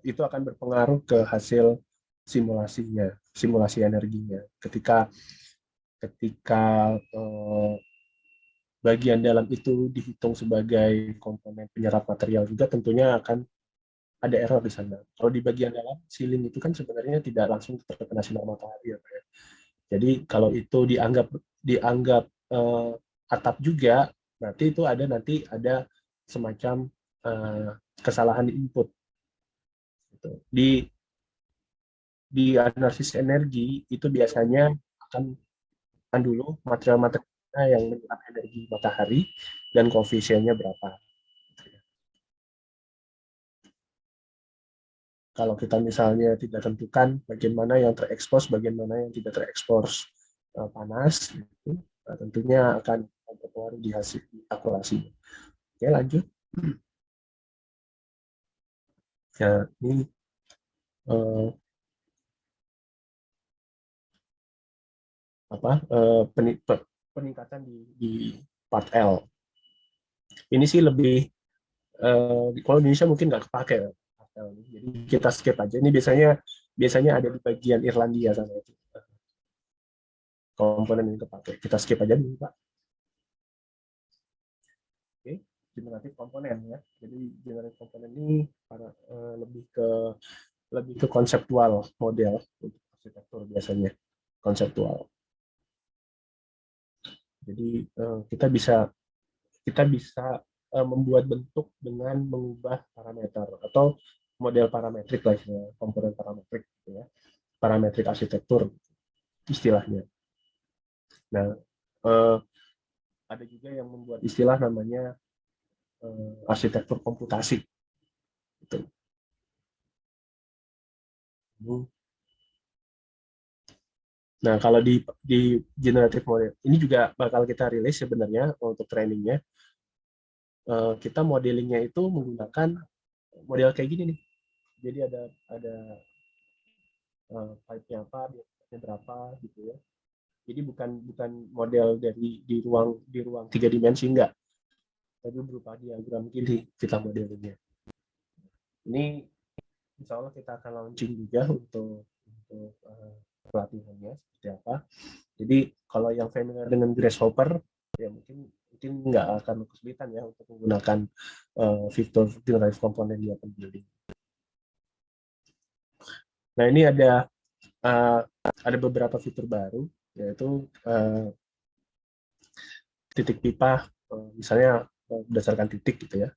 itu akan berpengaruh ke hasil simulasinya, simulasi energinya. Ketika ketika bagian dalam itu dihitung sebagai komponen penyerap material juga tentunya akan ada error di sana. Kalau di bagian dalam ceiling itu kan sebenarnya tidak langsung terkena sinar matahari ya, Pak ya. Jadi kalau itu dianggap dianggap atap juga, berarti itu ada semacam kesalahan input. Gitu. Di analisis energi itu biasanya akan dulu material-material yang menyerap energi matahari dan koefisiennya berapa. Kalau kita misalnya tidak tentukan bagian mana yang terekspos, bagian mana yang tidak terekspos panas, itu tentunya akan berpengaruh di hasil akurasi. Oke, lanjut. Ya, ini eh, apa peningkatan di part L. Ini sih lebih kalau di Indonesia mungkin nggak kepake. Jadi kita skip aja. Ini biasanya biasanya ada di bagian Irlandia sana itu. komponen yang kepakai. Kita skip aja dulu, Pak. Oke, generatif komponen ya. Jadi generatif komponen ini lebih ke konseptual model untuk arsitektur biasanya, konseptual. Jadi kita bisa membuat bentuk dengan mengubah parameter atau model parametrik lah, komponen parametrik gitu ya, parametrik arsitektur istilahnya. Nah, ada juga yang membuat istilah namanya arsitektur komputasi. Gitu. Nah, kalau di generative model ini juga bakal kita rilis sebenarnya untuk trainingnya. Kita modelingnya itu menggunakan model kayak gini nih. Jadi ada pipe-nya apa, diameternya berapa gitu ya. Jadi bukan model di ruang 3 dimensi, enggak. Tapi berupa diagram gini kita modelingnya. Ini insya Allah kita akan launching juga untuk pelatihannya seperti apa. Jadi kalau yang familiar dengan Grasshopper ya mungkin nggak akan kesulitan ya untuk menggunakan fitur generative component di Open Building. Nah, ini ada beberapa fitur baru, yaitu titik pipa, misalnya berdasarkan titik gitu ya.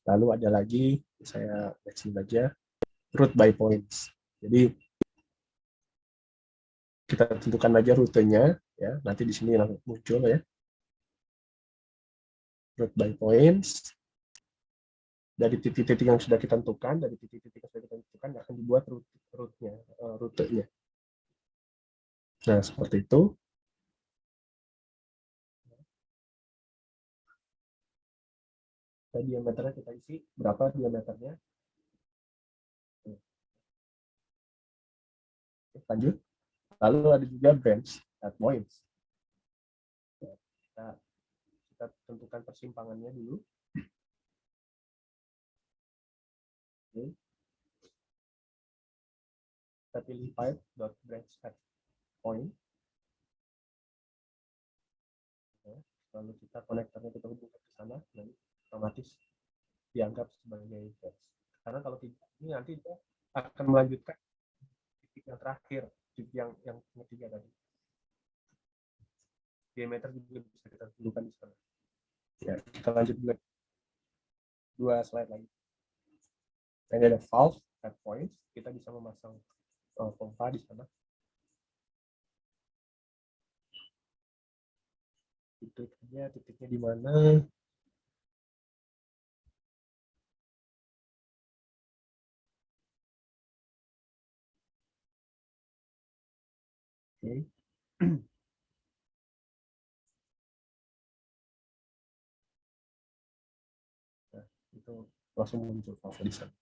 Lalu ada lagi, saya next aja, route by points. Jadi kita tentukan aja rutenya, ya. Nanti di sini langsung muncul ya. Route by points. Dari titik-titik yang sudah kita tentukan, akan dibuat rutenya. Nah, seperti itu. Nah, diameternya kita isi, berapa diameternya. Lanjut. Lalu ada juga branch at points. Kita tentukan persimpangannya dulu. Oke. Kita pilih pipe.branch at point. Lalu kita konektornya kita hubungkan ke sana, dan otomatis dianggap sebagai branch. Karena kalau tidak, ini nanti dia akan melanjutkan titik yang terakhir, titik yang ketiga tadi. Diameter juga bisa kita tentukan di sana. Ya, kita lanjut dua slide lagi. Ini ada valve at points, kita bisa memasang pompa di sana. Titiknya di mana? Oke. Nah, itu langsung muncul valve di sana.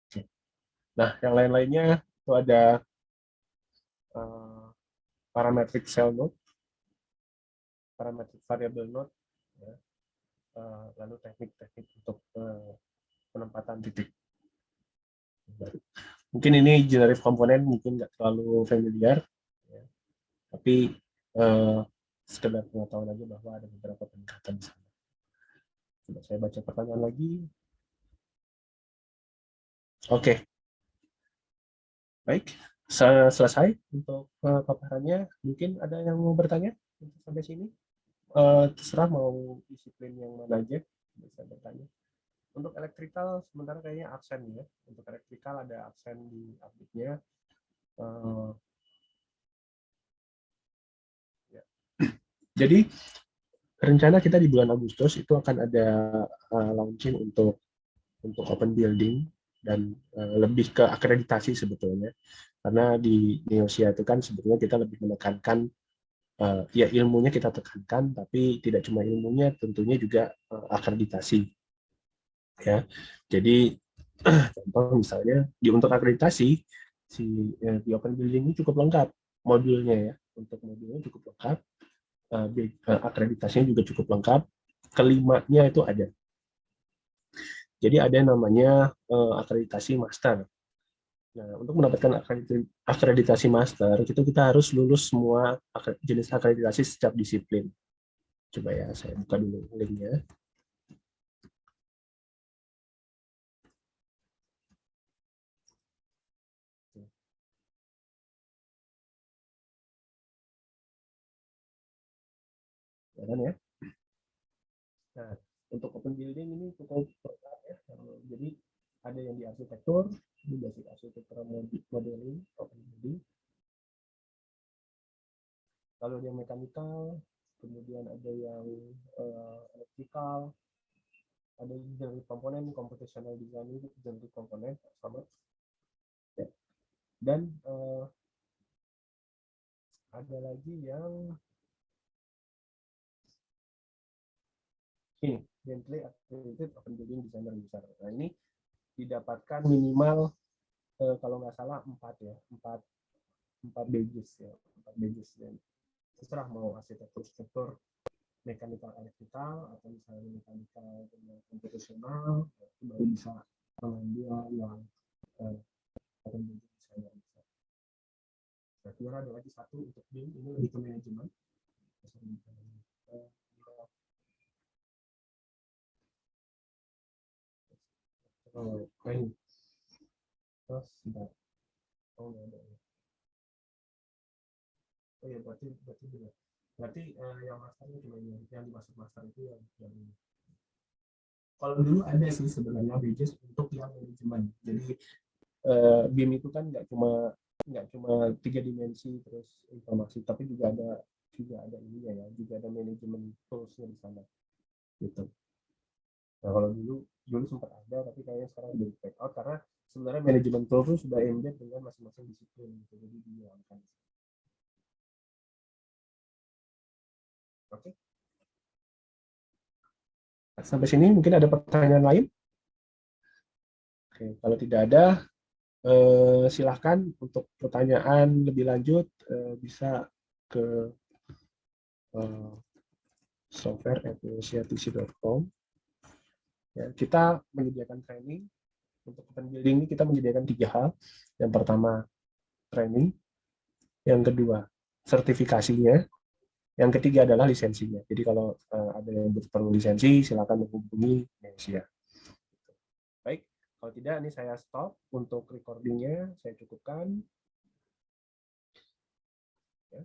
Oke. Nah, yang lain-lainnya itu ada parametric cell node, parametric variable node, ya. Lalu teknik-teknik untuk penempatan titik. Mungkin ini generative komponen mungkin nggak terlalu familiar, ya. Tapi sekedar pengetahuan aja bahwa ada beberapa peningkatan di sana. Coba saya baca pertanyaan lagi. Oke. Baik, selesai untuk paparannya. Mungkin ada yang mau bertanya sampai sini? Terserah mau disiplin yang mana aja, bisa bertanya. Untuk elektrikal sementara kayaknya absen ya. Untuk elektrikal ada absen di update-nya. Ya. Jadi rencana kita di bulan Agustus itu akan ada launching untuk open building dan lebih ke akreditasi sebetulnya. Karena di Neosia itu kan sebetulnya kita lebih menekankan ya ilmunya kita tekankan, tapi tidak cuma ilmunya, tentunya juga akreditasi. Ya, jadi contoh misalnya untuk akreditasi di Open Building ini cukup lengkap modulnya ya, untuk modulnya cukup lengkap, akreditasinya juga cukup lengkap, kelimanya itu ada. Jadi ada yang namanya akreditasi master. Nah, untuk mendapatkan akreditasi master, itu kita harus lulus semua jenis akreditasi setiap disiplin. Coba ya, saya buka dulu linknya. Ya. Nah, untuk open building ini cukup berat ya. Jadi ada yang di arsitektur, di basic arsitektur modeling, open building. Lalu ada yang mekanikal, kemudian ada yang elektrikal, ada dari komponen computational design itu dari komponen sama. Ya. Dan ada lagi yang ini, Bentley Accredited Open Building Designer User. Nah, ini didapatkan minimal kalau nggak salah 4 ya, 4 badges ya, 4 badges. Dan terserah mau arsitektur struktur, mekanikal elektrikal, atau misalnya mekanikal dengan komputasional, itu baru bisa mengambil yang open building designer. Nah, kemudian ada lagi satu untuk BIM, ini lebih ke manajemen. Ini terus tidak, oh nggak ada. Oh ya, berarti juga. Berarti yang masternya cuma yang dimaksud master itu yang ini. Kalau dulu ada sih sebenarnya BJS untuk yang manajemen. Jadi BIM itu kan nggak cuma 3 dimensi terus informasi, tapi juga ada ininya ya, juga ada manajemen toolsnya di sana gitu. Nah, kalau dulu sempat ada, tapi kayaknya sekarang udah take out karena sebenarnya manajemen tool itu sudah embed dengan masing-masing disiplin gitu, jadi dihilangkan. Oke, sampai sini mungkin ada pertanyaan lain. Oke, kalau tidak ada, silahkan untuk pertanyaan lebih lanjut bisa ke software@indonesia.tc.com. Ya, kita menyediakan training untuk open building ini. Kita menyediakan 3 hal. Yang pertama training, yang kedua sertifikasinya, yang ketiga adalah lisensinya. Jadi kalau ada yang perlu lisensi, silakan menghubungi Indonesia. Baik, kalau tidak ini saya stop untuk recordingnya, saya cukupkan.